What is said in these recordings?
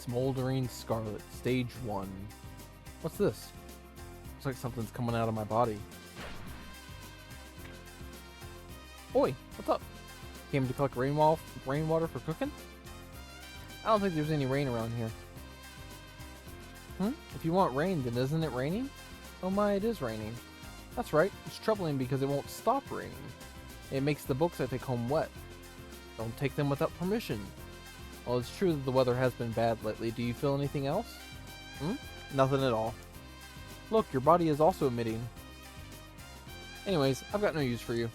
Smoldering Scarlet, Stage 1. What's this? Looks like something's coming out of my body. Oi, what's up? Came to collect rainwater for cooking? I don't think there's any rain around here. If you want rain, then isn't it raining? Oh my, it is raining. That's right, it's troubling because it won't stop raining. It makes the books I take home wet. Don't take them without permission. Well, it's true that the weather has been bad lately. Do you feel anything else? Nothing at all. Look, your body is also emitting. Anyways, I've got no use for you.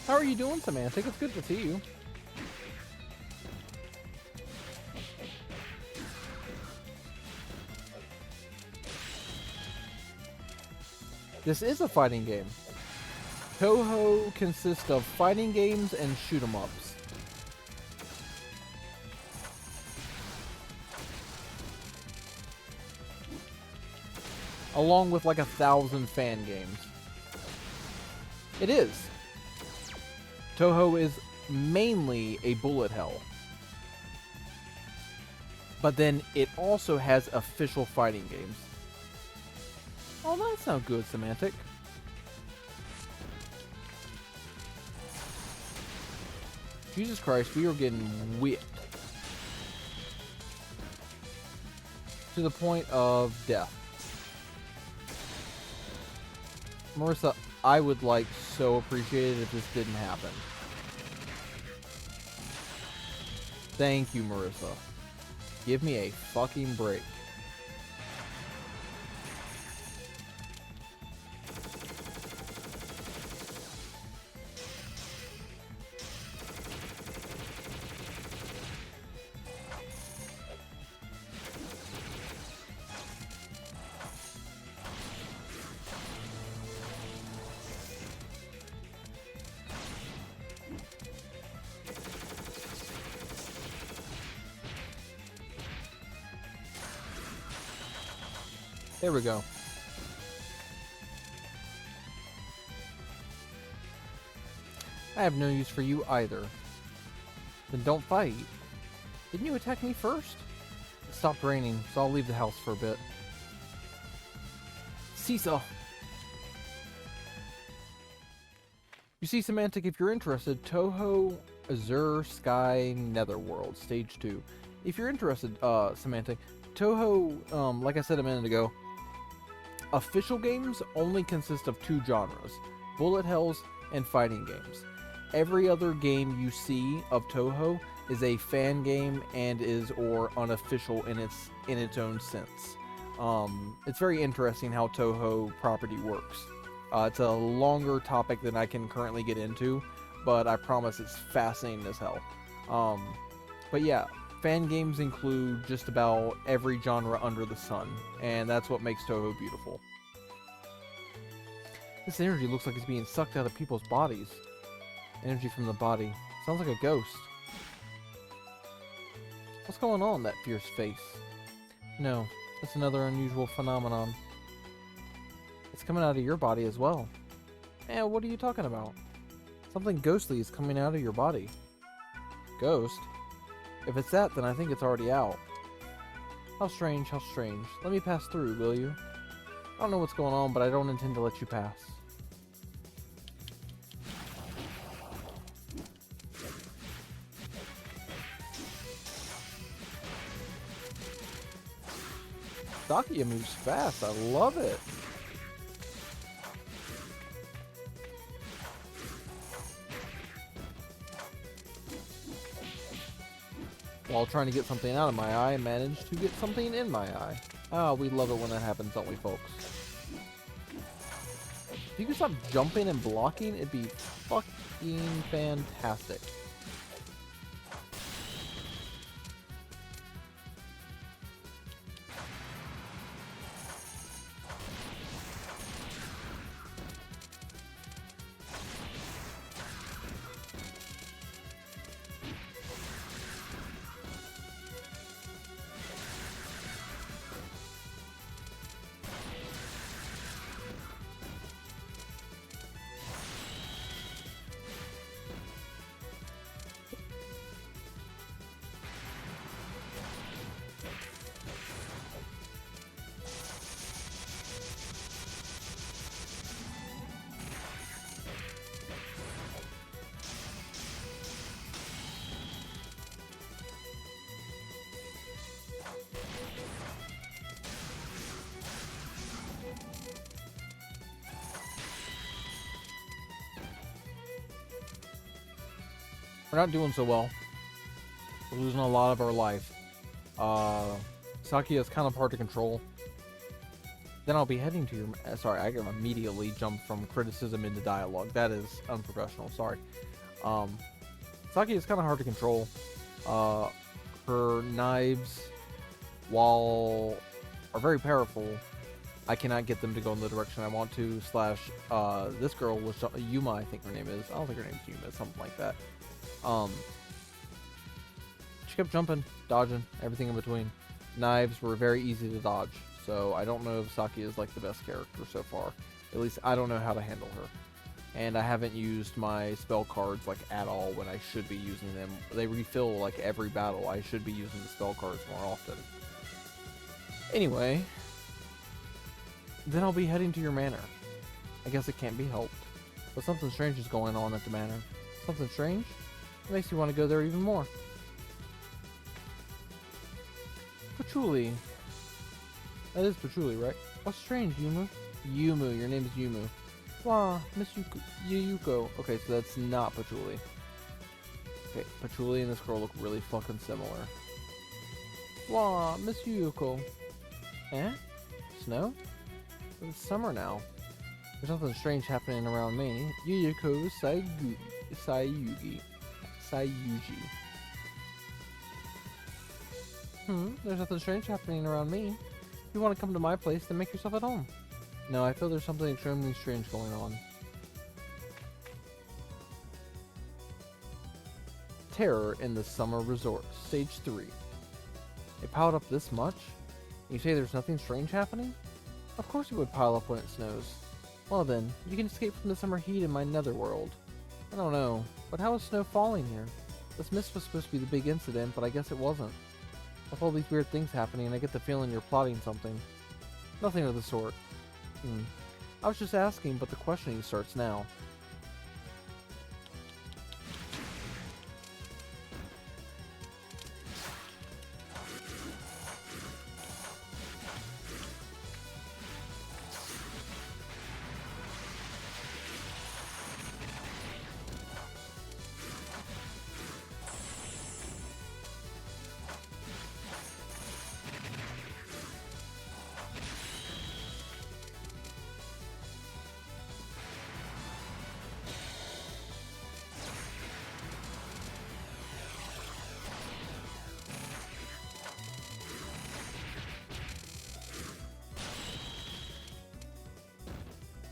How are you doing, Semantic? It's good to see you. This is a fighting game. Touhou consists of fighting games and shoot-'em-ups. Along with like 1,000 fan games. It is. Touhou is mainly a bullet hell. But then it also has official fighting games. Oh, that sounds good, Semantic. Jesus Christ, we are getting whipped. To the point of death. Marissa, I would like so appreciate it if this didn't happen. Thank you, Marissa. Give me a fucking break. There we go. I have no use for you either. Then don't fight. Didn't you attack me first? It stopped raining, so I'll leave the house for a bit. Seesaw! You see, Semantic, if you're interested, Touhou Azure Sky Netherworld, Stage 2. If you're interested, Semantic, Touhou, like I said a minute ago, official games only consist of 2 genres, bullet hells and fighting games. Every other game you see of Touhou is a fan game and is or unofficial in its own sense. It's very interesting how Touhou property works. It's a longer topic than I can currently get into, but I promise it's fascinating as hell. But yeah, fan games include just about every genre under the sun, and that's what makes Touhou beautiful. This energy looks like it's being sucked out of people's bodies. Energy from the body. Sounds like a ghost. What's going on in that fierce face? No, it's another unusual phenomenon. It's coming out of your body as well. Man, what are you talking about? Something ghostly is coming out of your body. Ghost? If it's that, then I think it's already out. How strange, how strange. Let me pass through, will you? I don't know what's going on, but I don't intend to let you pass. Sakia moves fast, I love it. While trying to get something out of my eye, I managed to get something in my eye. Ah, we love it when that happens, don't we, folks? If you could stop jumping and blocking, it'd be fucking fantastic. We're not doing so well. We're losing a lot of our life. Sakia is kind of hard to control. Then I'll be heading to your... sorry, I immediately jumped from criticism into dialogue. That is unprofessional, sorry. Sakia is kind of hard to control. Her knives, while are very powerful, I cannot get them to go in the direction I want to. Slash, this girl was Yuma, I think her name is. I don't think her name is Yuma, something like that. She kept jumping, dodging, everything in between. Knives were very easy to dodge, so I don't know if Saki is like the best character so far. At least I don't know how to handle her. And I haven't used my spell cards like at all when I should be using them. They refill like every battle. I should be using the spell cards more often. Anyway, then I'll be heading to your manor. I guess it can't be helped. But something strange is going on at the manor. Something strange? It makes me want to go there even more. Patchouli. That is Patchouli, right? What's strange, Yumu? Yumu, your name is Yumu. Wow, Miss Yuyuko. Okay, so that's not Patchouli. Okay, Patchouli and this girl look really fucking similar. Wow, Miss Yuyuko. Eh? Snow? It's summer now. There's something strange happening around me. Yuyuko Sayugi. There's nothing strange happening around me. If you want to come to my place, then make yourself at home. No, I feel there's something extremely strange going on. Terror in the Summer Resort, Stage 3. It piled up this much? You say there's nothing strange happening? Of course it would pile up when it snows. Well then, you can escape from the summer heat in my netherworld. I don't know, but how is snow falling here? This mist was supposed to be the big incident, but I guess it wasn't. With all these weird things happening, I get the feeling you're plotting something. Nothing of the sort. I was just asking, but the questioning starts now.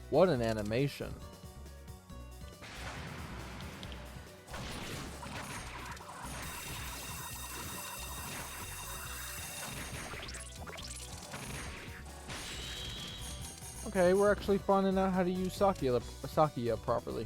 What an animation. Okay, we're actually finding out how to use Sakia properly.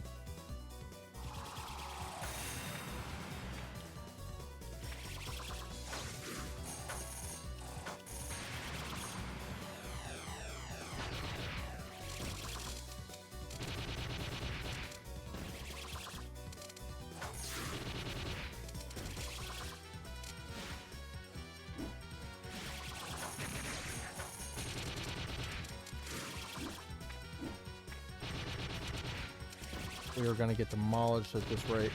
We are going to get demolished at this rate.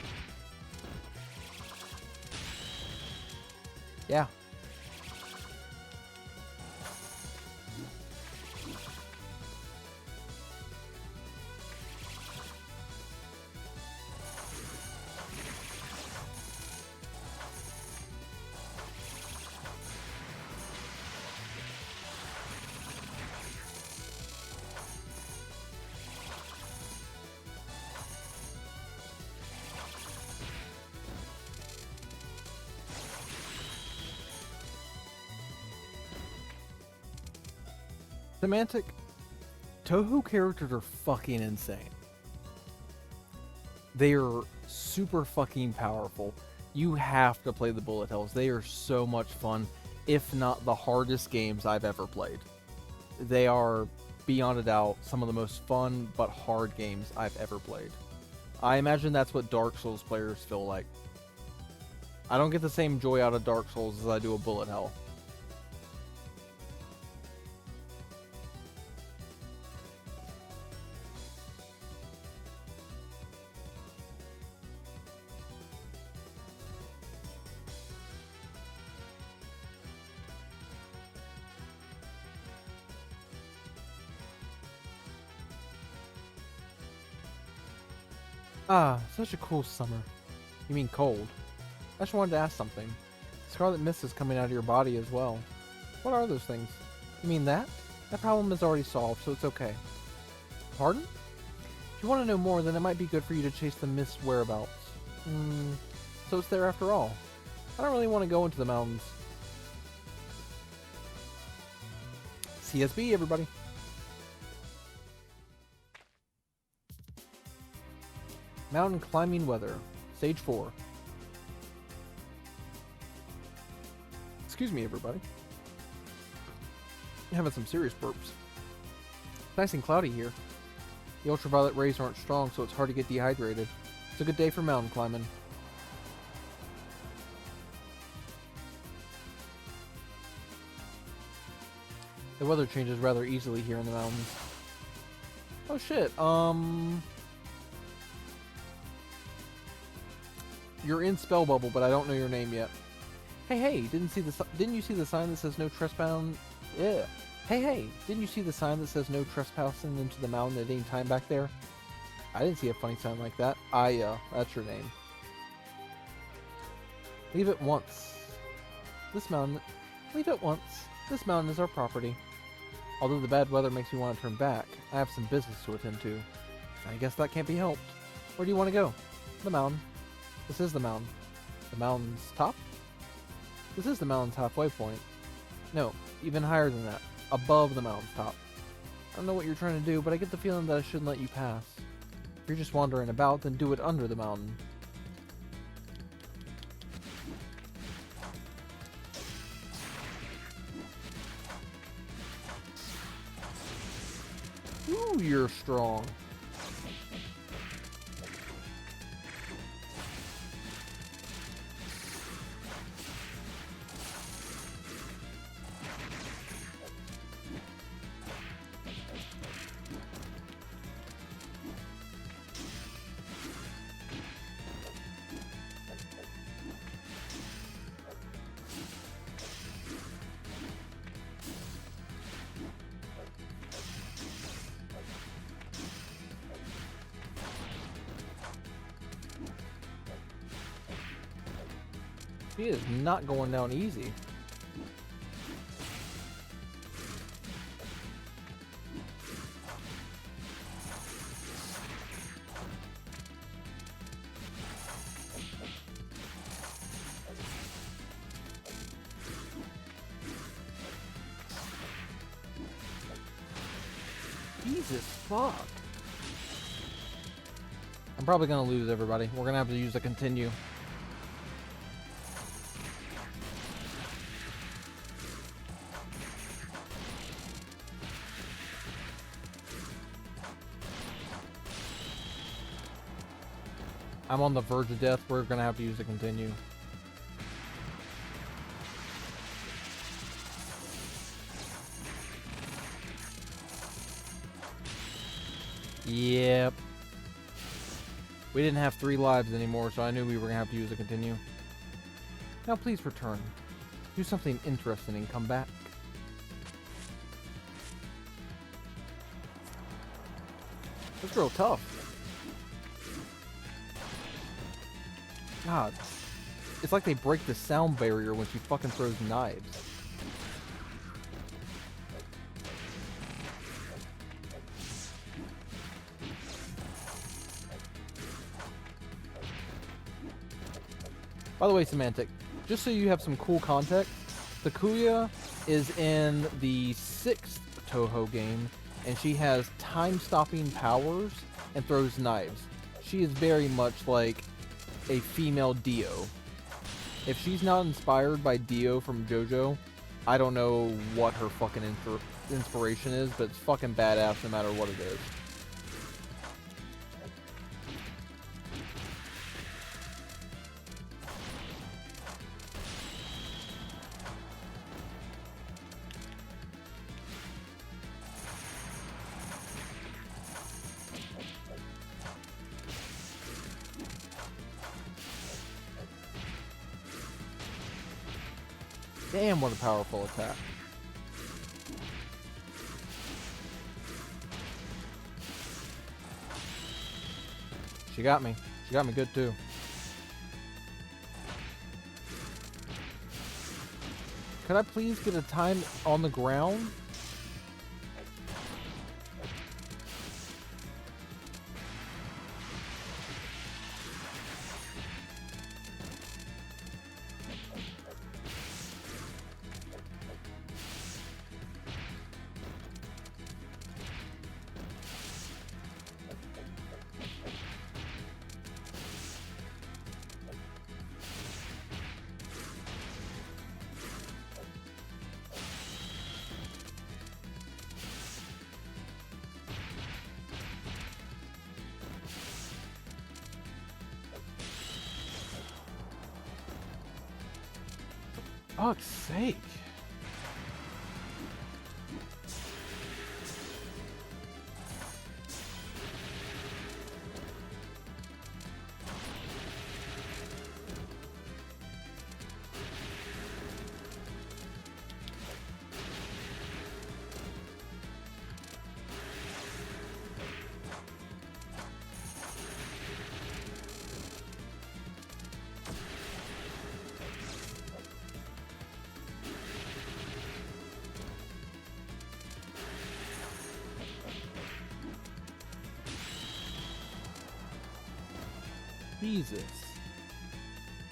Yeah. Semantic, Touhou characters are fucking insane. They are super fucking powerful. You have to play the bullet hells. They are so much fun, if not the hardest games I've ever played. They are, beyond a doubt, some of the most fun but hard games I've ever played. I imagine that's what Dark Souls players feel like. I don't get the same joy out of Dark Souls as I do a bullet hell. Ah, such a cool summer. You mean cold? I just wanted to ask something. Scarlet mist is coming out of your body as well. What are those things? You mean that? That problem is already solved, so it's okay. Pardon? If you want to know more, then it might be good for you to chase the mist's whereabouts. So it's there after all. I don't really want to go into the mountains. CSB, everybody. Mountain climbing weather. Stage 4. Excuse me, everybody. I'm having some serious burps. Nice and cloudy here. The ultraviolet rays aren't strong, so it's hard to get dehydrated. It's a good day for mountain climbing. The weather changes rather easily here in the mountains. Oh shit, you're in Spell Bubble, but I don't know your name yet. Hey, didn't you see the sign that says no trespassing? Yeah. Hey, didn't you see the sign that says no trespassing into the mountain at any time back there? I didn't see a funny sign like that. That's your name. Leave it once. Leave it once. This mountain is our property. Although the bad weather makes me want to turn back, I have some business to attend to. I guess that can't be helped. Where do you want to go? The mountain. This is the mountain. The mountain's top? This is the mountain's halfway point. No, even higher than that. Above the mountain's top. I don't know what you're trying to do, but I get the feeling that I shouldn't let you pass. If you're just wandering about, then do it under the mountain. Ooh, you're strong. She is not going down easy. Jesus fuck. I'm probably gonna lose, everybody. We're gonna have to use a continue. I'm on the verge of death. We're gonna have to use a continue. Yep. We didn't have 3 lives anymore, so I knew we were gonna have to use a continue. Now please return. Do something interesting and come back. That's real tough. God. It's like they break the sound barrier when she fucking throws knives. By the way, Semantic, just so you have some cool context, Takuya is in the 6th Touhou game, and she has time-stopping powers and throws knives. She is very much like a female Dio. If she's not inspired by Dio from JoJo, I don't know what her fucking inspiration is, but it's fucking badass no matter what it is. Damn, what a powerful attack. She got me. She got me good too. Could I please get a time on the ground? Fuck's sake. Jesus.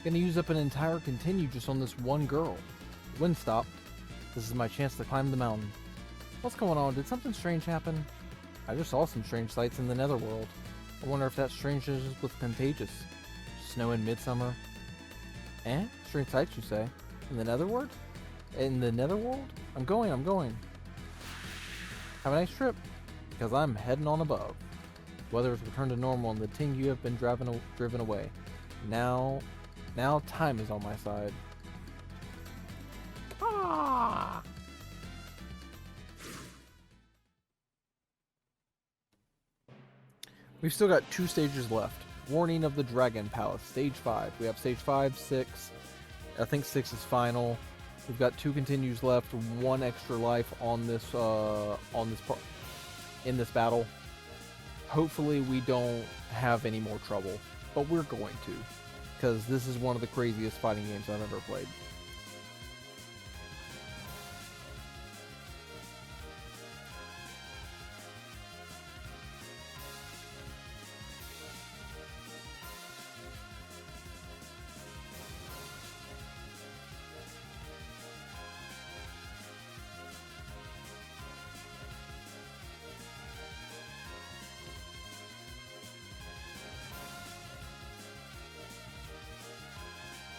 Gonna use up an entire continue just on this one girl. Wind stopped. This is my chance to climb the mountain. What's going on? Did something strange happen? I just saw some strange sights in the netherworld. I wonder if that strangeness was contagious. Snow in midsummer. Eh? Strange sights, you say? In the netherworld? In the netherworld? I'm going. Have a nice trip. Because I'm heading on above. Weather has returned to normal and the Tengu have been driven away. Now time is on my side. Ah! We've still got 2 stages left. Warning of the Dragon Palace, stage 5. We have stage 5, 6. I think 6 is final. We've got 2 continues left, 1 extra life on this part in this battle. Hopefully we don't have any more trouble, but we're going to, because this is one of the craziest fighting games I've ever played.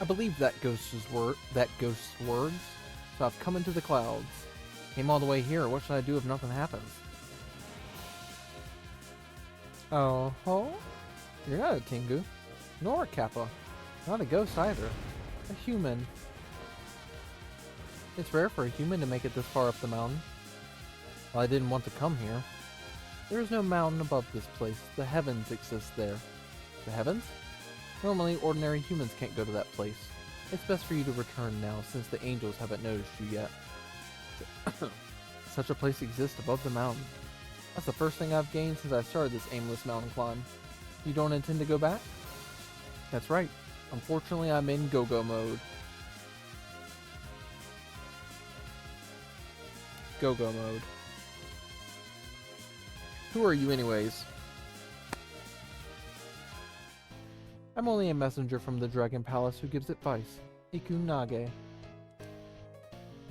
I believe that ghost's words. So I've come into the clouds. Came all the way here. What should I do if nothing happens? Oh, you're not a Tengu, nor a Kappa, not a ghost either. A human. It's rare for a human to make it this far up the mountain. Well, I didn't want to come here. There is no mountain above this place. The heavens exist there. The heavens? Normally, ordinary humans can't go to that place. It's best for you to return now, since the angels haven't noticed you yet. Such a place exists above the mountain. That's the first thing I've gained since I started this aimless mountain climb. You don't intend to go back? That's right. Unfortunately, I'm in go-go mode. Go-go mode. Who are you anyways? I'm only a messenger from the Dragon Palace who gives advice. Ikunage.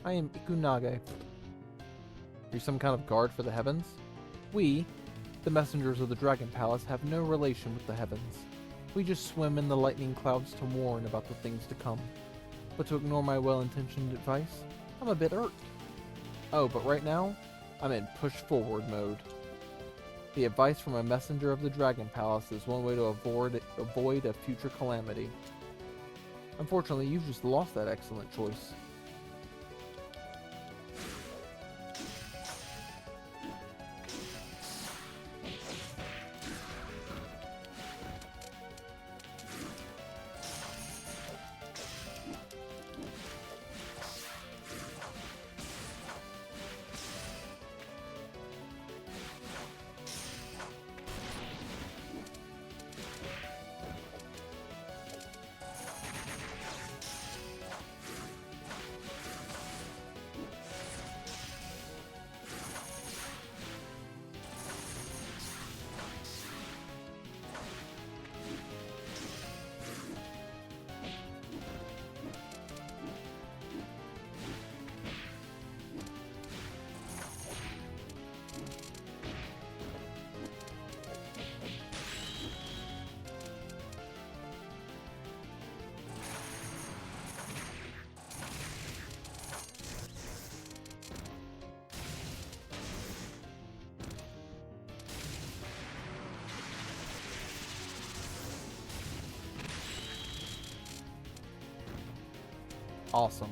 I am Ikunage. Are you some kind of guard for the heavens? We, the messengers of the Dragon Palace, have no relation with the heavens. We just swim in the lightning clouds to warn about the things to come. But to ignore my well-intentioned advice, I'm a bit irked. Oh, but right now, I'm in push-forward mode. The advice from a messenger of the Dragon Palace is one way to avoid a future calamity. Unfortunately, you've just lost that excellent choice. Awesome.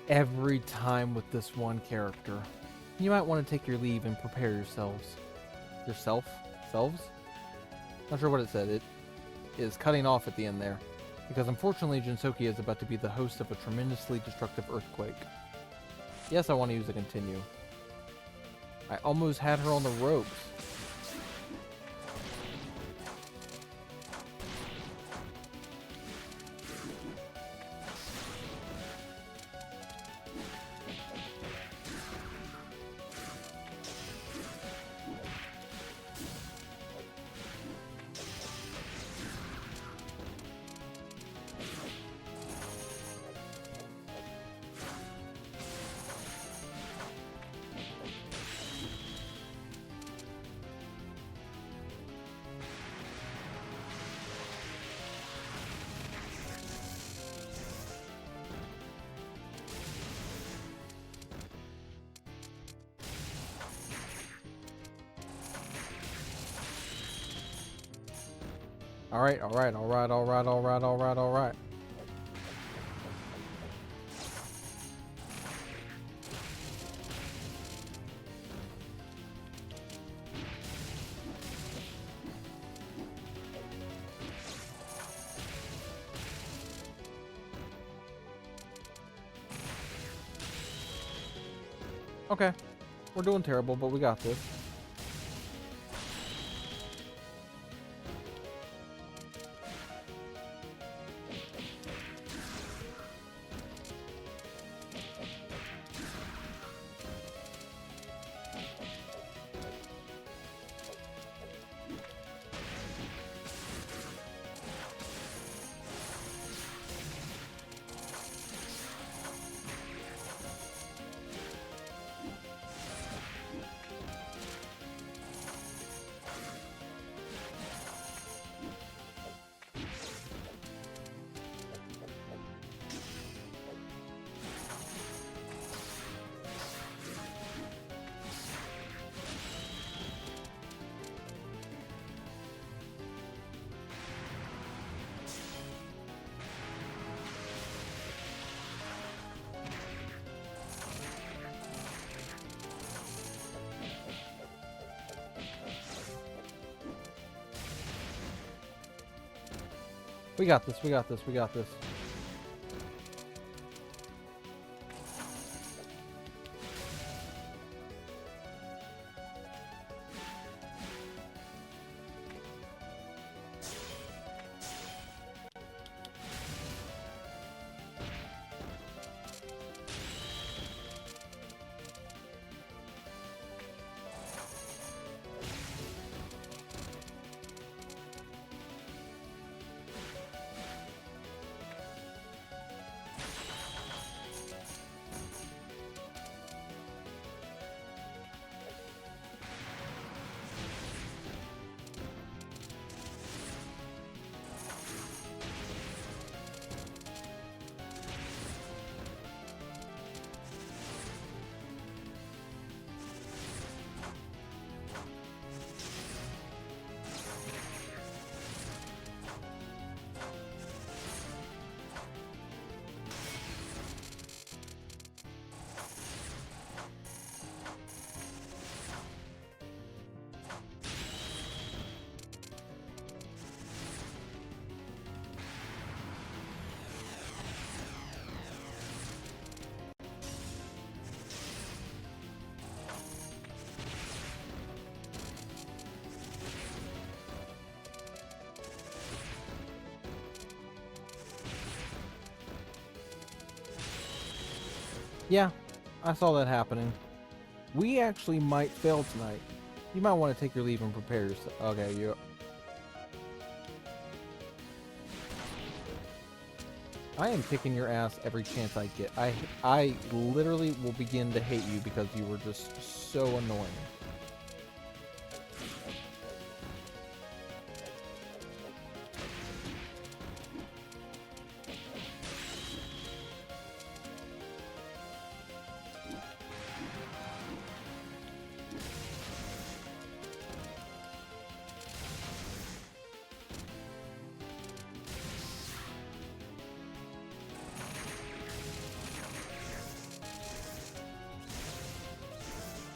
Every time with this one character. You might want to take your leave and prepare yourselves. Selves? Not sure what it said. It is cutting off at the end there. Because unfortunately, Jinsoki is about to be the host of a tremendously destructive earthquake. Yes, I want to use a continue. I almost had her on the ropes. Alright. Okay. We're doing terrible, but we got this. We got this. Yeah, I saw that happening. We actually might fail tonight. You might want to take your leave and prepare yourself. Okay, you. I am kicking your ass every chance I get. I literally will begin to hate you because you were just so annoying.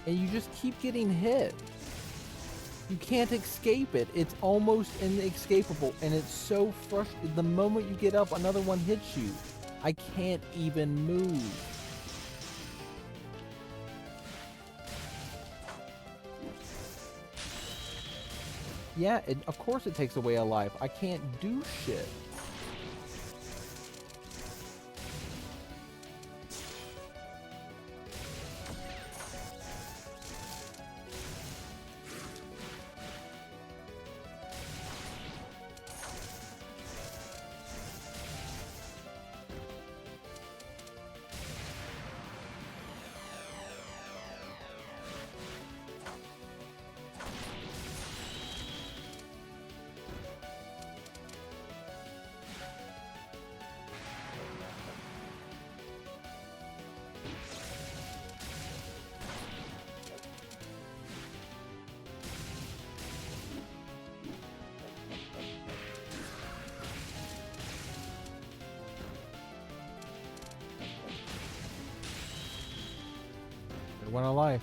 And you just keep getting hit. You can't escape it. It's almost inescapable, and it's so frustrating. The moment you get up, another one hits you. I can't even move. Yeah, of course it takes away a life. I can't do shit. It went a life.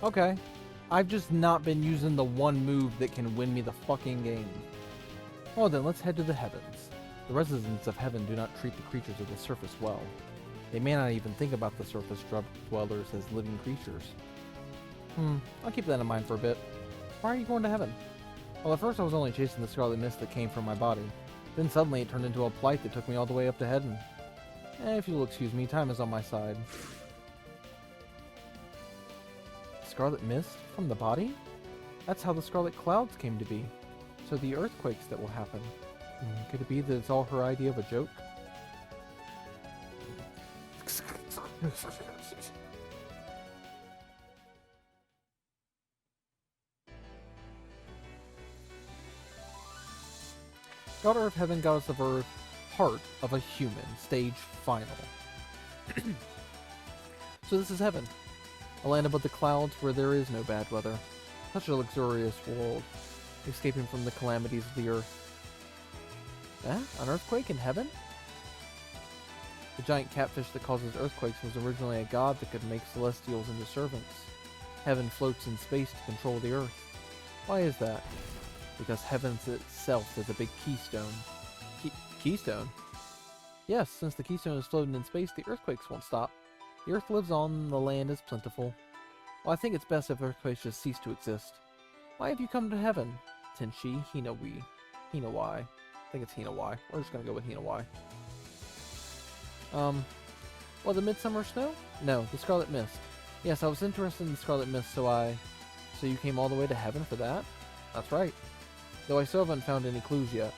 Okay. I've just not been using the one move that can win me the fucking game. Well then, let's head to the heavens. The residents of heaven do not treat the creatures of the surface well. They may not even think about the surface dwellers as living creatures. I'll keep that in mind for a bit. Why are you going to heaven? Well, at first I was only chasing the scarlet mist that came from my body. Then suddenly it turned into a plight that took me all the way up to heaven. If you'll excuse me, time is on my side. Scarlet mist from the body? That's how the scarlet clouds came to be. So the earthquakes that will happen. Could it be that it's all her idea of a joke? Daughter of Heaven, Goddess of Earth, Heart of a Human, Stage Final. So this is heaven. A land above the clouds where there is no bad weather. Such a luxurious world, escaping from the calamities of the earth. An earthquake in heaven? The giant catfish that causes earthquakes was originally a god that could make celestials into servants. Heaven floats in space to control the earth. Why is that? Because heaven itself is a big keystone. Keystone? Yes, since the keystone is floating in space, the earthquakes won't stop. The earth lives on, and the land is plentiful. Well, I think it's best if earthquakes just cease to exist. Why have you come to heaven? Tenshi, Hinowi. Hinawai. think it's Hina Y. We're just gonna go with Hina Y. Well, the Midsummer Snow? No, the Scarlet Mist. Yes, I was interested in the Scarlet Mist, so you came all the way to heaven for that? That's right. Though I still haven't found any clues yet.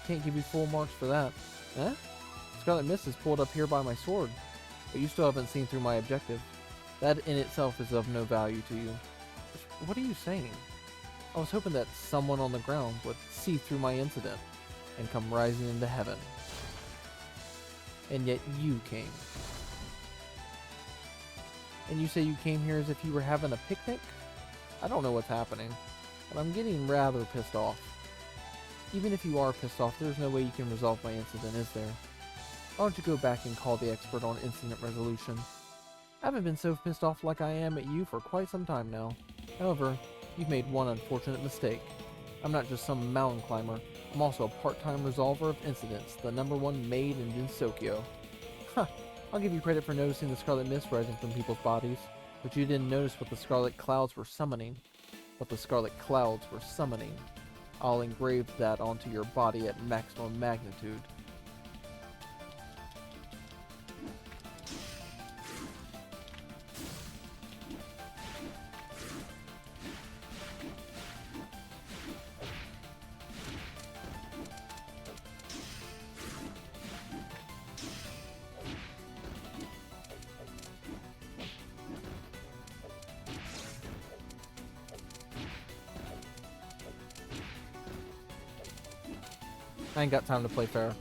Can't give you full marks for that. Eh? Scarlet Mist is pulled up here by my sword, but you still haven't seen through my objective. That in itself is of no value to you. What are you saying? I was hoping that someone on the ground would see through my incident and come rising into heaven. And yet you came. And you say you came here as if you were having a picnic? I don't know what's happening, but I'm getting rather pissed off. Even if you are pissed off, there's no way you can resolve my incident, is there? Why don't you go back and call the expert on incident resolution? I haven't been so pissed off like I am at you for quite some time now. However, you've made one unfortunate mistake. I'm not just some mountain climber. I'm also a part-time resolver of incidents, the #1 maid in Jinsokyo. I'll give you credit for noticing the scarlet mist rising from people's bodies, but you didn't notice what the scarlet clouds were summoning. I'll engrave that onto your body at maximum magnitude. I ain't got time to play fair.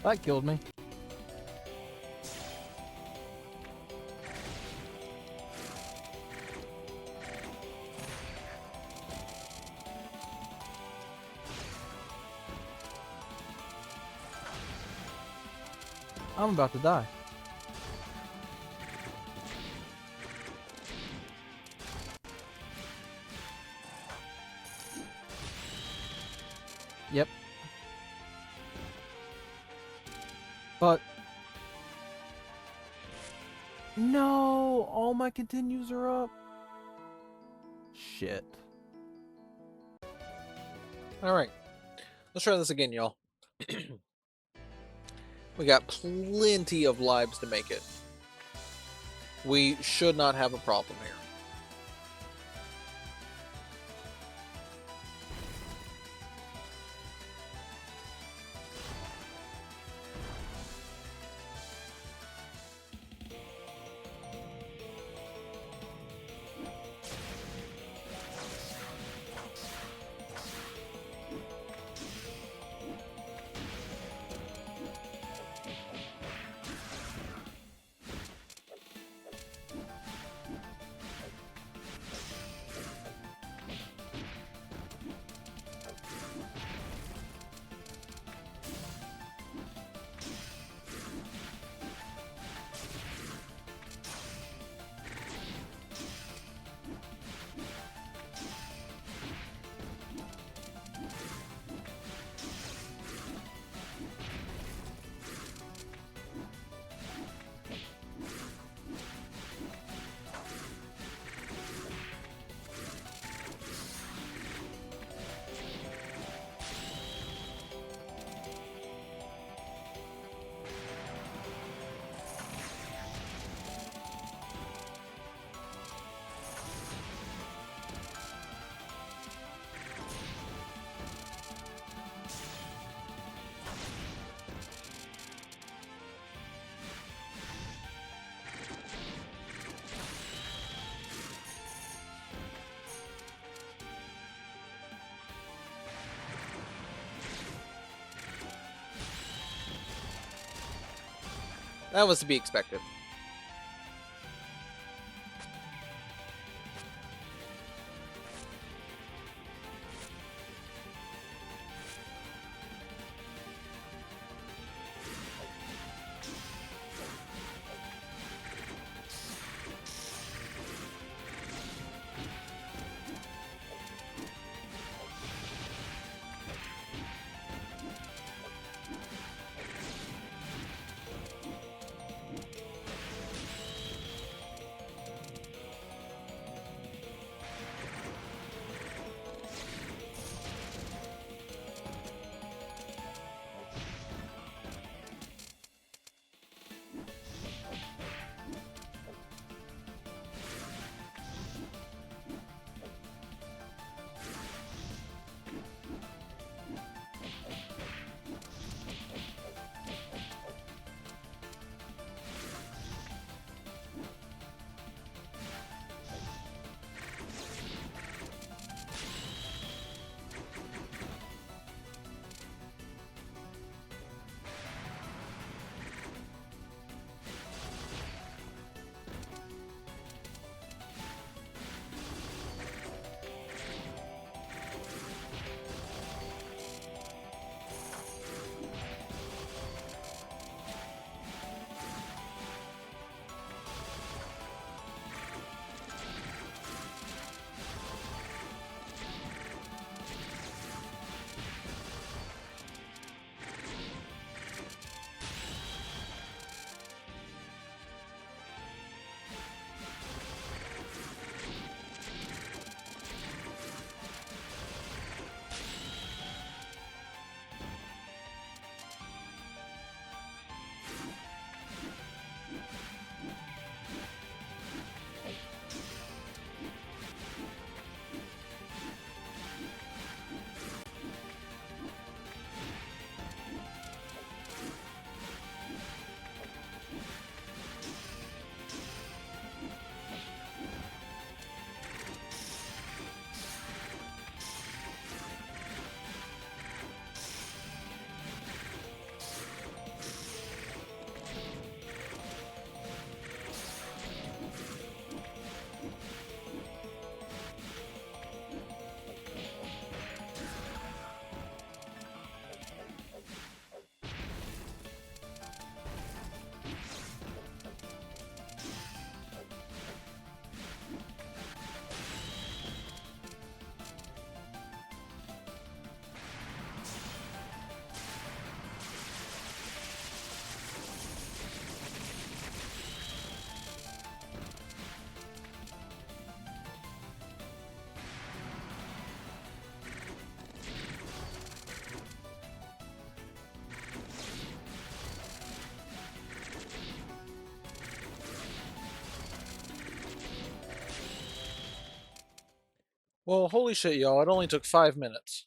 That killed me. I'm about to die. Yep. But no, all my continues are up. Shit. All right, let's try this again, y'all. We got plenty of lives to make it. We should not have a problem here. That was to be expected. Well, holy shit, y'all. It only took 5 minutes.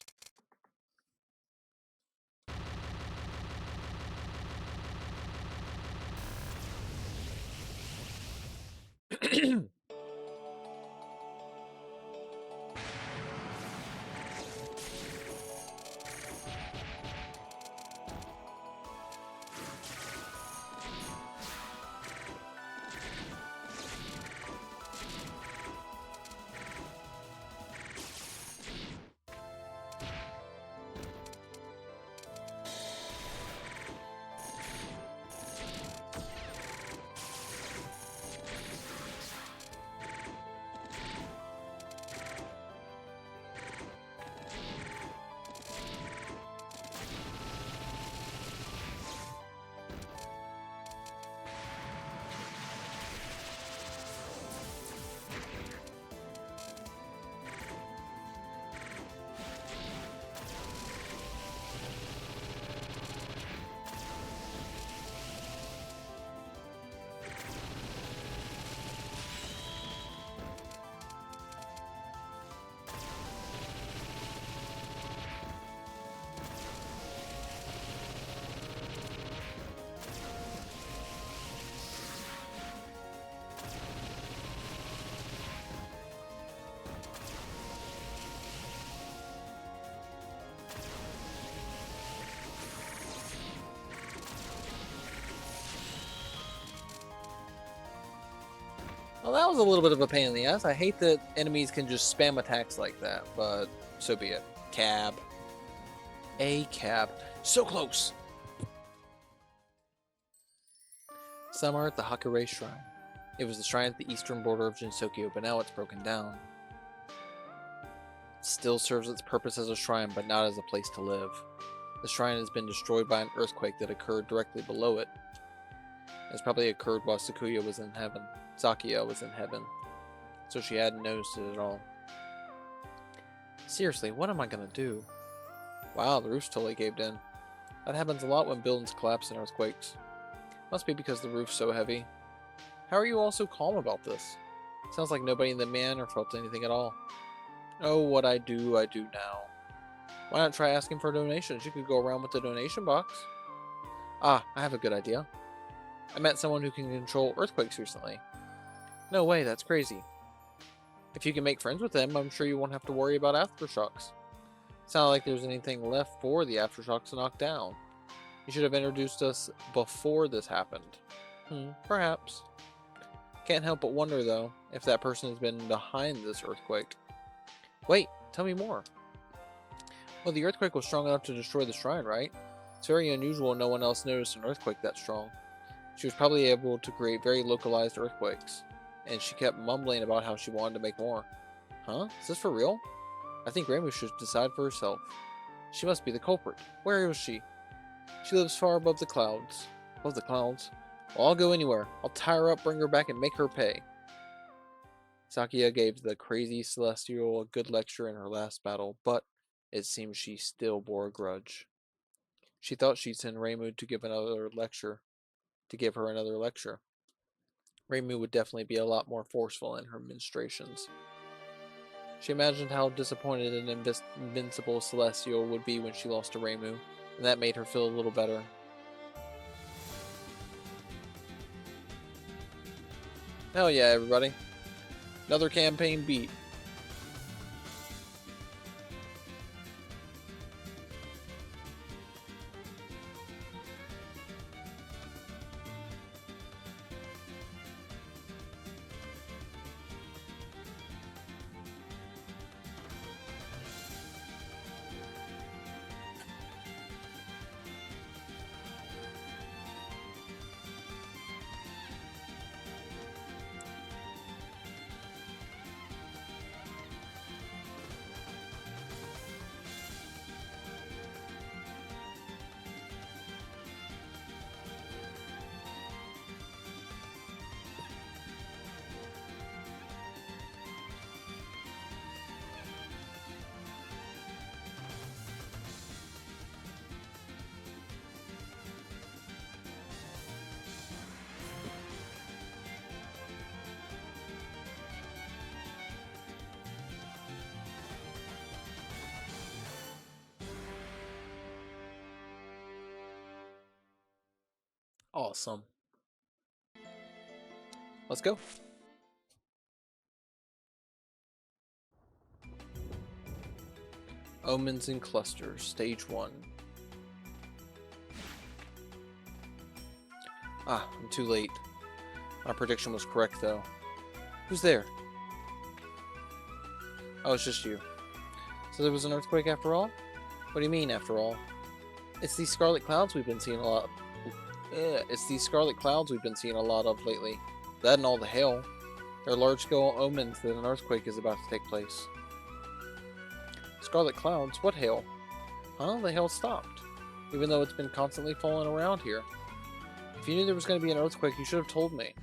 Well, that was a little bit of a pain in the ass. I hate that enemies can just spam attacks like that, but so be it. Cab. A cab. So close! Summer at the Hakure Shrine. It was the shrine at the eastern border of Jinsokyo, but now it's broken down. It still serves its purpose as a shrine, but not as a place to live. The shrine has been destroyed by an earthquake that occurred directly below it. It's probably occurred while Sakuya was in heaven. Sakuya was in heaven. So she hadn't noticed it at all. Seriously, what am I gonna do? Wow, the roof's totally caved in. That happens a lot when buildings collapse in earthquakes. Must be because the roof's so heavy. How are you all so calm about this? Sounds like nobody in the manor felt anything at all. Oh, what I do now. Why not try asking for donations? You could go around with the donation box. Ah, I have a good idea. I met someone who can control earthquakes recently. No way, that's crazy. If you can make friends with them, I'm sure you won't have to worry about aftershocks. It's not like there's anything left for the aftershocks to knock down. You should have introduced us before this happened. Perhaps. Can't help but wonder, though, if that person has been behind this earthquake. Wait, tell me more. Well, the earthquake was strong enough to destroy the shrine, right? It's very unusual no one else noticed an earthquake that strong. She was probably able to create very localized earthquakes, and she kept mumbling about how she wanted to make more. Huh? Is this for real? I think Reimu should decide for herself. She must be the culprit. Where is she? She lives far above the clouds. Above the clouds? Well, I'll go anywhere. I'll tie her up, bring her back, and make her pay. Sakuya gave the crazy celestial a good lecture in her last battle, but it seems she still bore a grudge. She thought she'd send Reimu to give another lecture. To give her another lecture. Reimu would definitely be a lot more forceful in her ministrations. She imagined how disappointed an invincible Celestial would be when she lost to Reimu, and that made her feel a little better. Hell yeah, everybody. Another campaign beat. Awesome. Let's go. Omens and Clusters, Stage 1. Ah, I'm too late. My prediction was correct, though. Who's there? Oh, it's just you. So there was an earthquake after all? What do you mean, after all? It's these scarlet clouds we've been seeing a lot. It's these scarlet clouds we've been seeing a lot of lately. That and all the hail. They're large-scale omens that an earthquake is about to take place. Scarlet clouds? What hail? Huh? The hail stopped. Even though it's been constantly falling around here. If you knew there was going to be an earthquake, you should have told me.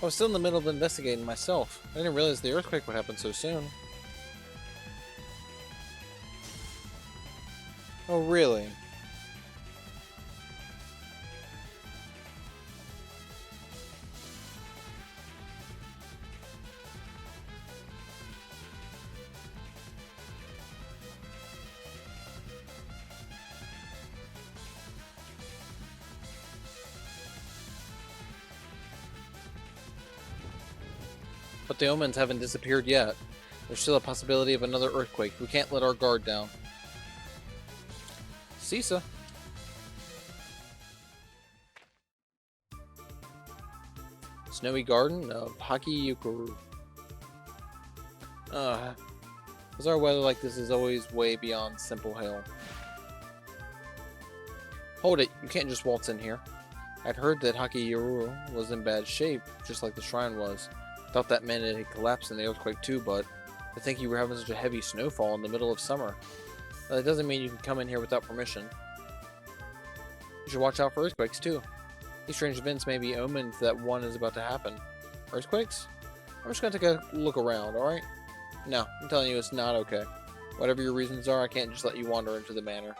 I was still in the middle of investigating myself. I didn't realize the earthquake would happen so soon. Oh, really? But the omens haven't disappeared yet. There's still a possibility of another earthquake. We can't let our guard down. Sisa. Snowy Garden of Haki Yukuru. Bizarre weather like this is always way beyond simple hail. Hold it, you can't just waltz in here. I'd heard that Haki Yukuru was in bad shape, just like the shrine was. Thought that meant it had collapsed in the earthquake too, but I think you were having such a heavy snowfall in the middle of summer. That doesn't mean you can come in here without permission. You should watch out for earthquakes too. These strange events may be omens that one is about to happen. Earthquakes? I'm just gonna take a look around, alright? No, I'm telling you it's not okay. Whatever your reasons are, I can't just let you wander into the manor.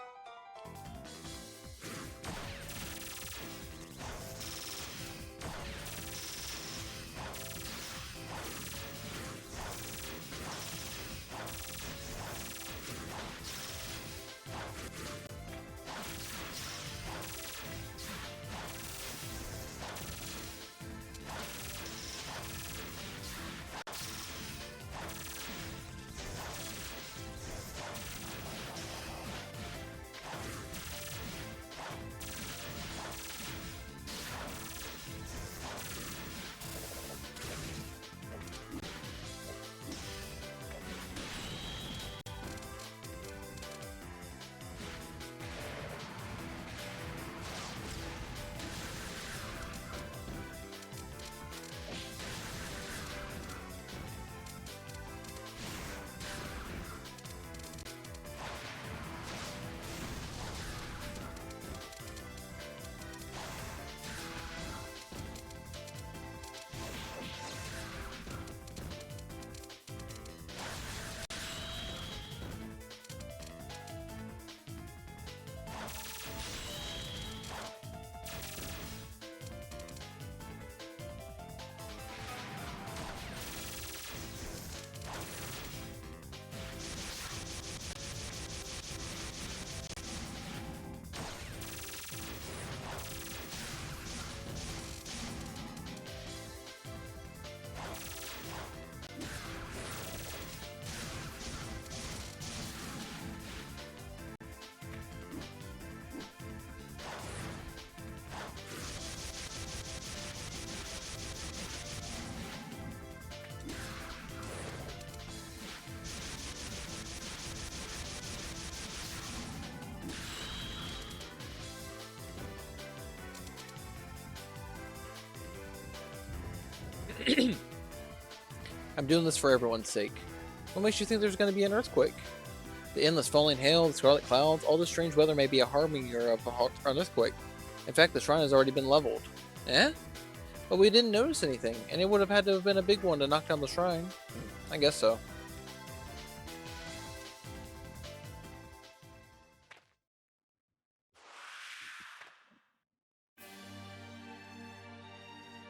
I'm doing this for everyone's sake. What makes you think there's going to be an earthquake? The endless falling hail, the scarlet clouds, all this strange weather may be a harbinger of an earthquake. In fact, the shrine has already been leveled. Eh? But we didn't notice anything, and it would have had to have been a big one to knock down the shrine. I guess so.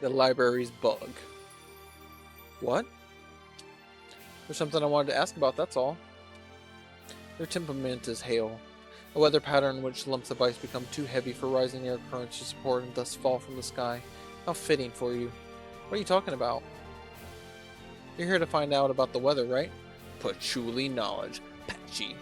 The library's bug. What? There's something I wanted to ask about, that's all. Their temperament is hail, a weather pattern in which lumps of ice become too heavy for rising air currents to support and thus fall from the sky. How fitting for you. What are you talking about? You're here to find out about the weather, right? Patchouli knowledge. Patchy.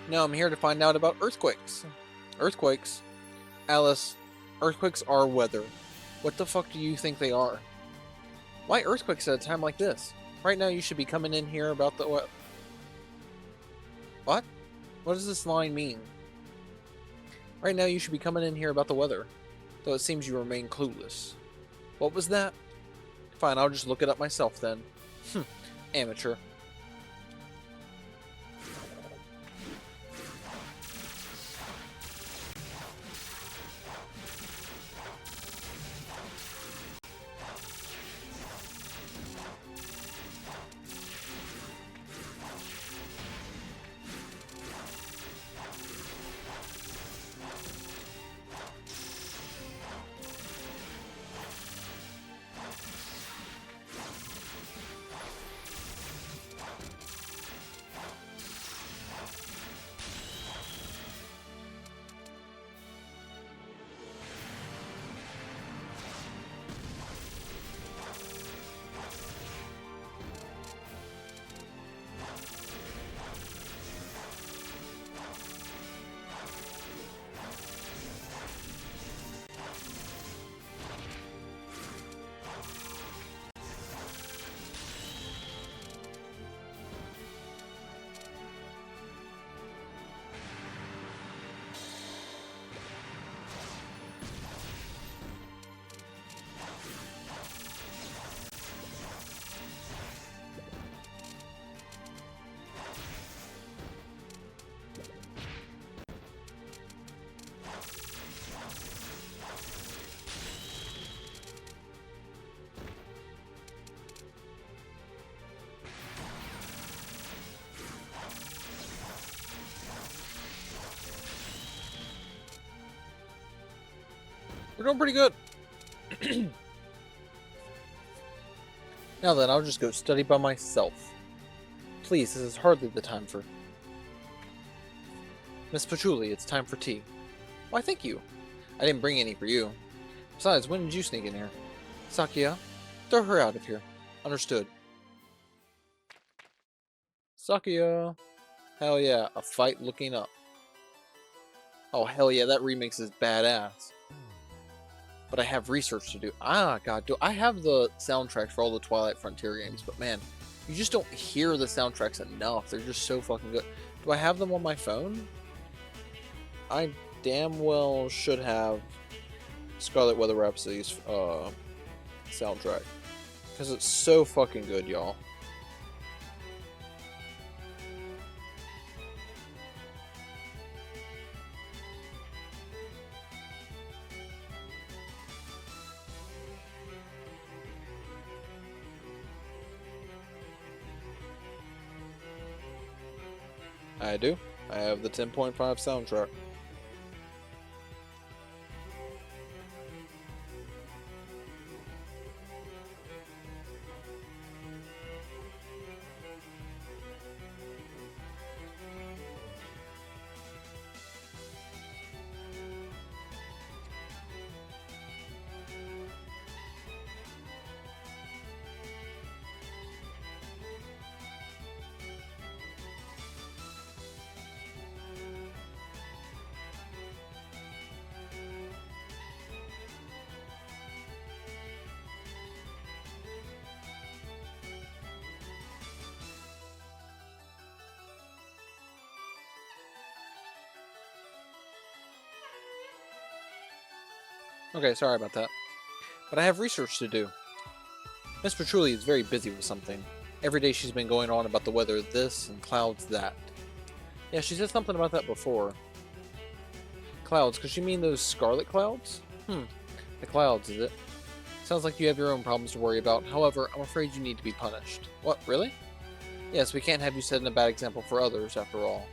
No, I'm here to find out about earthquakes. Earthquakes? Alice, earthquakes are weather. What the fuck do you think they are? Why earthquakes at a time like this? Right now you should be coming in here about the what? What? What does this line mean? Right now you should be coming in here about the weather, though it seems you remain clueless. What was that? Fine, I'll just look it up myself then. Amateur. We're doing pretty good. Now then, I'll just go study by myself. Please, this is hardly the time for... Miss Patchouli, it's time for tea. Why, thank you. I didn't bring any for you. Besides, when did you sneak in here? Sakia, throw her out of here. Understood. Sakia. Hell yeah, a fight looking up. Oh, hell yeah, that remix is badass. But I have research to do. Ah, God, I have the soundtracks for all the Twilight Frontier games, but man, you just don't hear the soundtracks enough. They're just so fucking good. Do I have them on my phone? I damn well should have Scarlet Weather Rhapsody's soundtrack. Because it's so fucking good, y'all. I do. I have the 10.5 soundtrack. Okay, sorry about that. But I have research to do. Miss Patchouli is very busy with something. Every day she's been going on about the weather this and clouds that. Yeah, she said something about that before. Clouds, could she mean those scarlet clouds? The clouds, is it? Sounds like you have your own problems to worry about. However, I'm afraid you need to be punished. What, really? Yes, we can't have you setting a bad example for others, after all.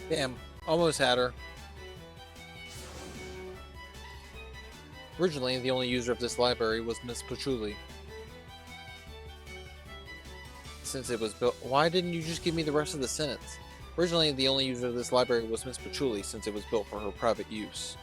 Damn, almost had her. Originally, the only user of this library was Miss Patchouli. Since it was built... Why didn't you just give me the rest of the sentence? Originally, the only user of this library was Miss Patchouli, since it was built for her private use.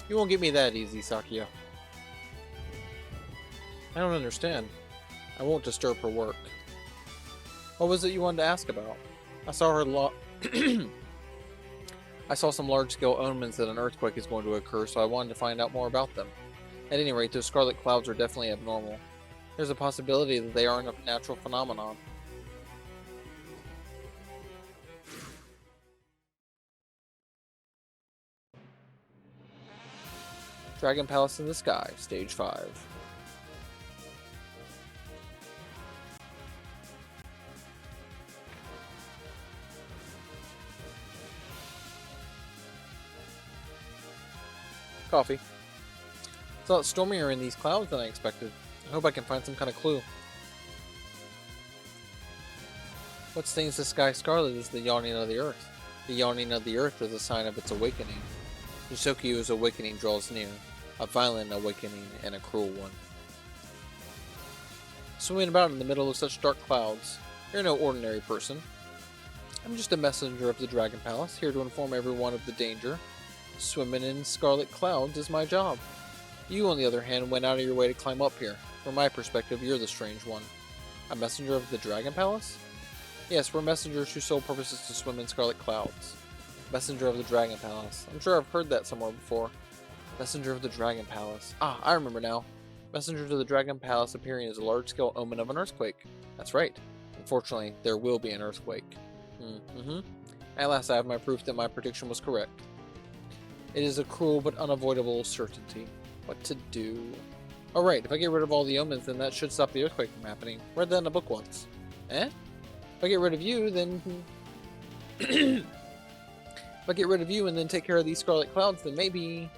You won't get me that easy, Sakia. I don't understand. I won't disturb her work. What was it you wanted to ask about? I saw her I saw some large-scale omens that an earthquake is going to occur, so I wanted to find out more about them. At any rate, those scarlet clouds are definitely abnormal. There's a possibility that they aren't a natural phenomenon. Dragon Palace in the Sky, Stage 5. Coffee. It's a lot stormier in these clouds than I expected. I hope I can find some kind of clue. What stains the sky scarlet is the yawning of the earth. The yawning of the earth is a sign of its awakening. Yusokyu's awakening draws near. A violent awakening and a cruel one. Swimming about in the middle of such dark clouds, you're no ordinary person. I'm just a messenger of the Dragon Palace, here to inform everyone of the danger. Swimming in scarlet clouds is my job. You, on the other hand, went out of your way to climb up here. From my perspective, you're the strange one. A messenger of the Dragon Palace? Yes, we're messengers whose sole purpose is to swim in scarlet clouds. Messenger of the Dragon Palace. I'm sure I've heard that somewhere before. Messenger of the Dragon Palace. Ah, I remember now. Messenger to the Dragon Palace appearing as a large-scale omen of an earthquake. That's right. Unfortunately, there will be an earthquake. At last I have my proof that my prediction was correct. It is a cruel but unavoidable certainty. What to do? Oh right, if I get rid of all the omens, then that should stop the earthquake from happening. Read that in a book once. Eh? If I get rid of you, then... if I get rid of you and then take care of these scarlet clouds, then maybe...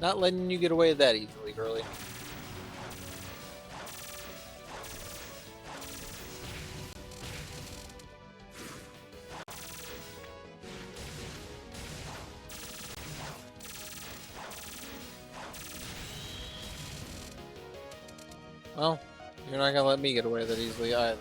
Not letting you get away that easily, girly. Well, you're not gonna let me get away that easily either.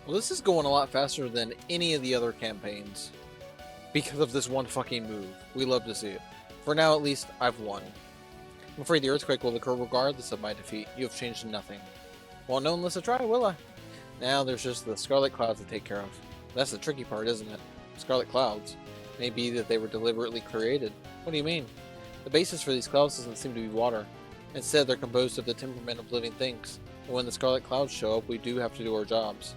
Well, this is going a lot faster than any of the other campaigns. Because of this one fucking move. We love to see it. For now, at least, I've won. I'm afraid the earthquake will occur regardless of my defeat. You have changed nothing. Won't know unless I try, will I? Now there's just the Scarlet Clouds to take care of. That's the tricky part, isn't it? Scarlet Clouds. Maybe that they were deliberately created. What do you mean? The basis for these clouds doesn't seem to be water. Instead, they're composed of the temperament of living things. And when the Scarlet Clouds show up, we do have to do our jobs.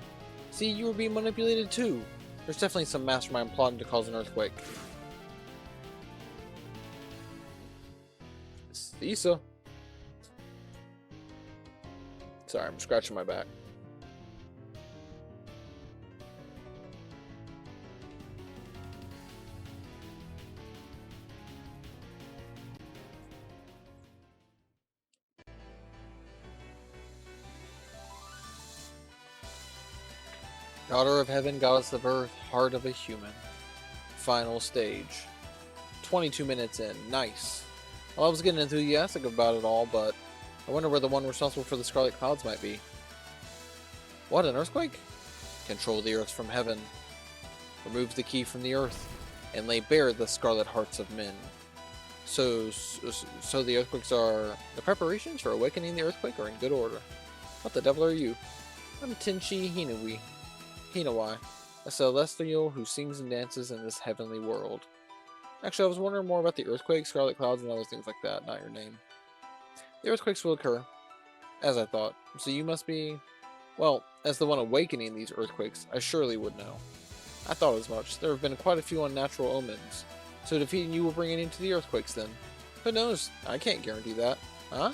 See, you were being manipulated too. There's definitely some mastermind plotting to cause an earthquake. Issa. Sorry, I'm scratching my back. Daughter of Heaven, Goddess of Earth, Heart of a Human. Final stage. 22 minutes in. Nice. Well, I was getting enthusiastic about it all, but I wonder where the one responsible for the Scarlet Clouds might be. What, an earthquake? Control the earth from heaven. Remove the key from the earth, and lay bare the scarlet hearts of men. So the earthquakes are... The preparations for awakening the earthquake are in good order. What the devil are you? I'm Tenchi Hinawai, a celestial who sings and dances in this heavenly world. Actually, I was wondering more about the earthquake, scarlet clouds, and other things like that, not your name. The earthquakes will occur, as I thought, so you must be... Well, as the one awakening these earthquakes, I surely would know. I thought as much. There have been quite a few unnatural omens, so defeating you will bring an end to the earthquakes then. Who knows? I can't guarantee that. Huh?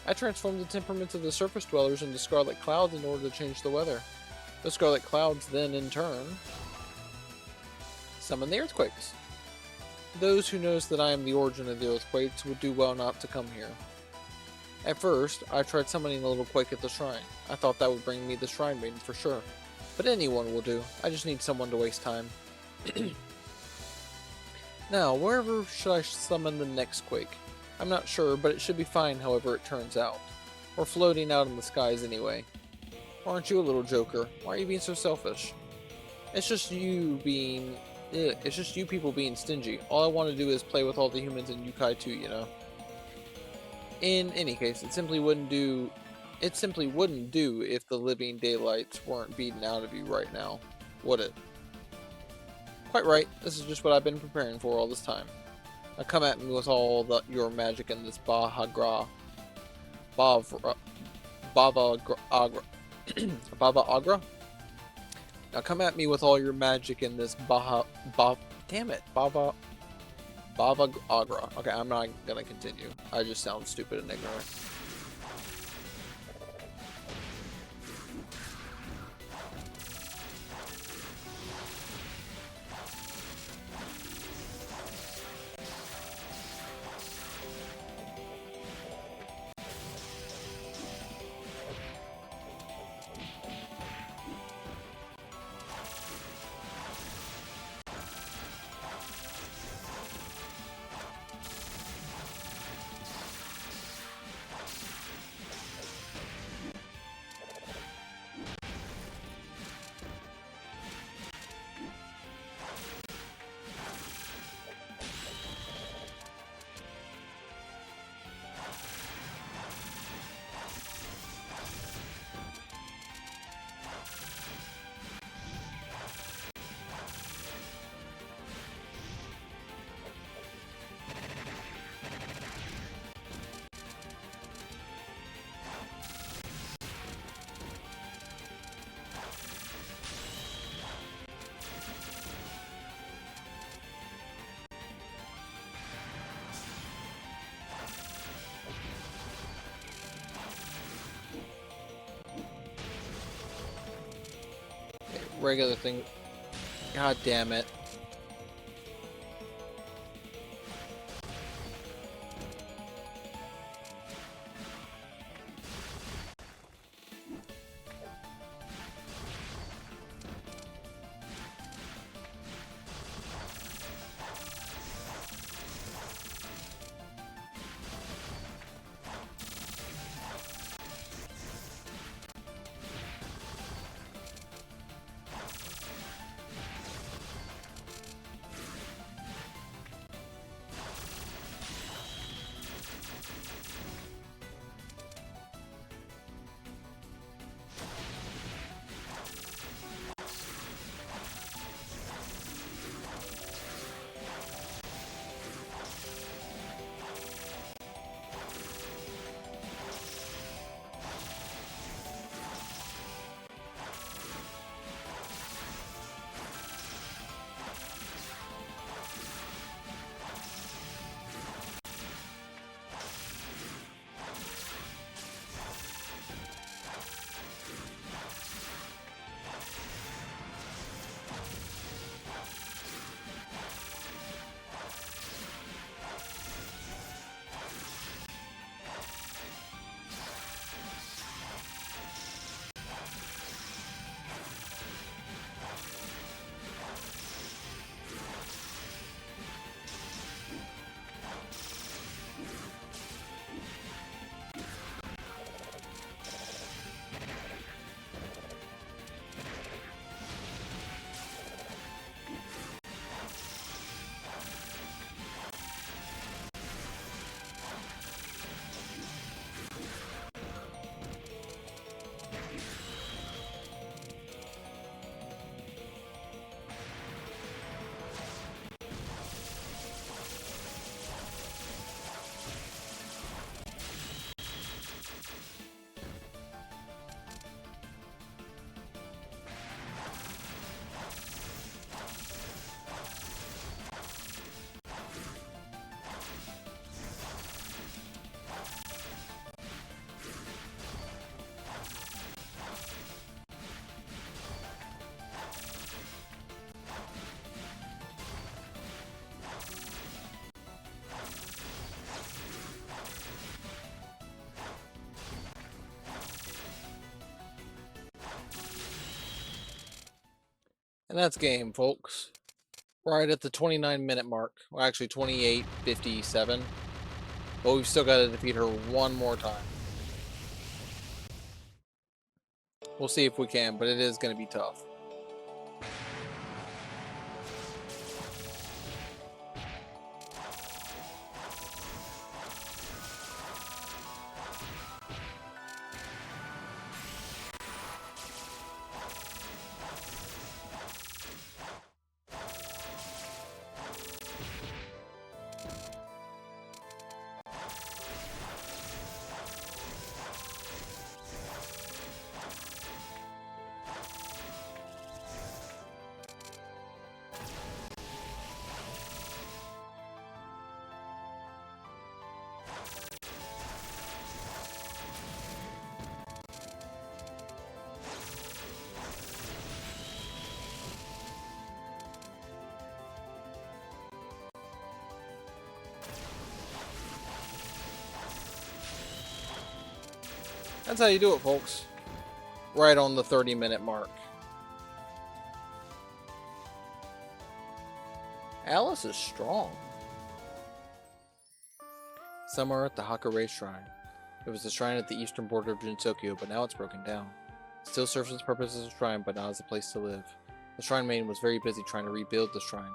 I transformed the temperaments of the surface dwellers into scarlet clouds in order to change the weather. The scarlet clouds then, in turn, summon the earthquakes. Those who notice that I am the origin of the earthquakes would do well not to come here. At first, I tried summoning a little quake at the shrine. I thought that would bring me the shrine maiden for sure. But anyone will do. I just need someone to waste time. Now, wherever should I summon the next quake? I'm not sure, but it should be fine however it turns out. We're floating out in the skies anyway. Aren't you a little joker? Why are you being so selfish? It's just you people being stingy. All I want to do is play with all the humans in Yukai too, you know. In any case, it simply wouldn't do if the living daylights weren't beaten out of you right now, would it? Quite right. This is just what I've been preparing for all this time. Now come at me with all your magic in this Bava Agra? Now come at me with all your magic in this Bava Agra. Okay, I'm not gonna continue. I just sound stupid and ignorant. regular thing. God damn it. And that's game, folks. Right at the 29-minute mark. Well, actually 28:57. But we've still got to defeat her one more time. We'll see if we can, but it is going to be tough. That's how you do it, folks. Right on the 30-minute mark. Alice is strong. Somewhere at the Hakare Shrine. It was the shrine at the eastern border of Jinsokyo, but now it's broken down. It still serves its purpose as a shrine, but not as a place to live. The shrine maiden was very busy trying to rebuild the shrine.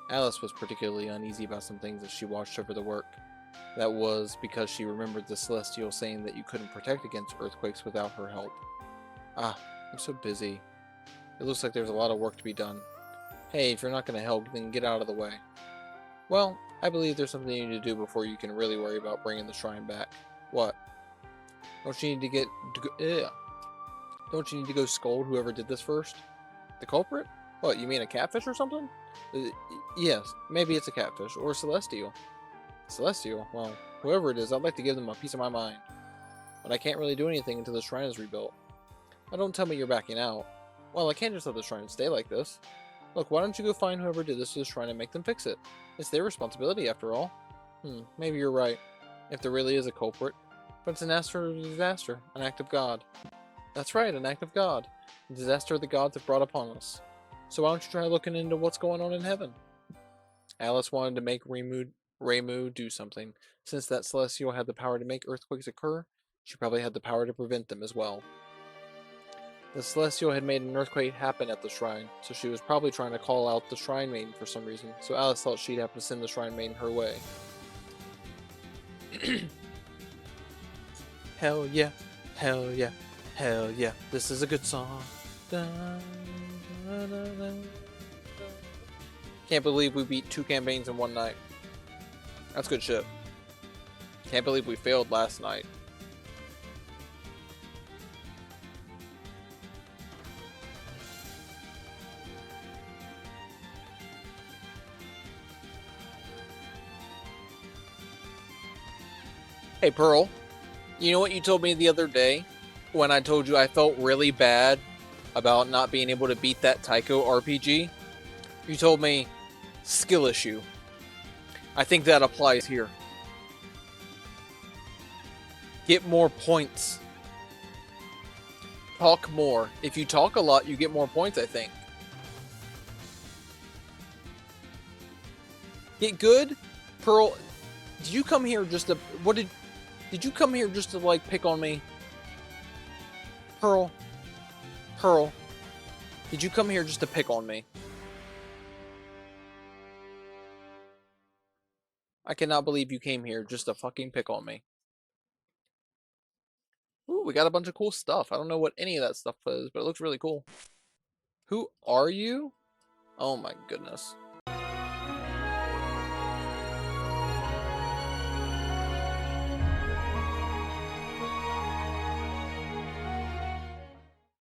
Alice was particularly uneasy about some things as she watched over the work. That was because she remembered the Celestial saying that you couldn't protect against earthquakes without her help. Ah, I'm so busy. It looks like there's a lot of work to be done. Hey, if you're not going to help, then get out of the way. Well, I believe there's something you need to do before you can really worry about bringing the shrine back. What? Don't you need to go scold whoever did this first? The culprit? What, you mean a catfish or something? Yes, maybe it's a catfish, or a celestial. Celestial? Well, whoever it is, I'd like to give them a piece of my mind. But I can't really do anything until the shrine is rebuilt. Now don't tell me you're backing out. Well, I can't just let the shrine stay like this. Look, why don't you go find whoever did this to the shrine and make them fix it? It's their responsibility, after all. Maybe you're right, if there really is a culprit. But it's an natural disaster, an act of God. That's right, an act of God. A disaster the gods have brought upon us. So why don't you try looking into what's going on in heaven? Alice wanted to make Reimu do something. Since that celestial had the power to make earthquakes occur, she probably had the power to prevent them as well. The celestial had made an earthquake happen at the shrine, so she was probably trying to call out the shrine maiden for some reason, so Alice thought she'd have to send the shrine maiden her way. Hell yeah, hell yeah, hell yeah, this is a good song. Can't believe we beat 2 campaigns in one night. That's good shit. Can't believe we failed last night. Hey Pearl, you know what you told me the other day when I told you I felt really bad about not being able to beat that Taiko RPG? You told me, skill issue. I think that applies here. Get more points. Talk more. If you talk a lot, you get more points, I think. Get good? Pearl, did you come here just to... Did you come here just to, like, pick on me? Pearl, did you come here just to pick on me? I cannot believe you came here just to fucking pick on me. Ooh, we got a bunch of cool stuff. I don't know what any of that stuff is, but it looks really cool. Who are you? Oh my goodness.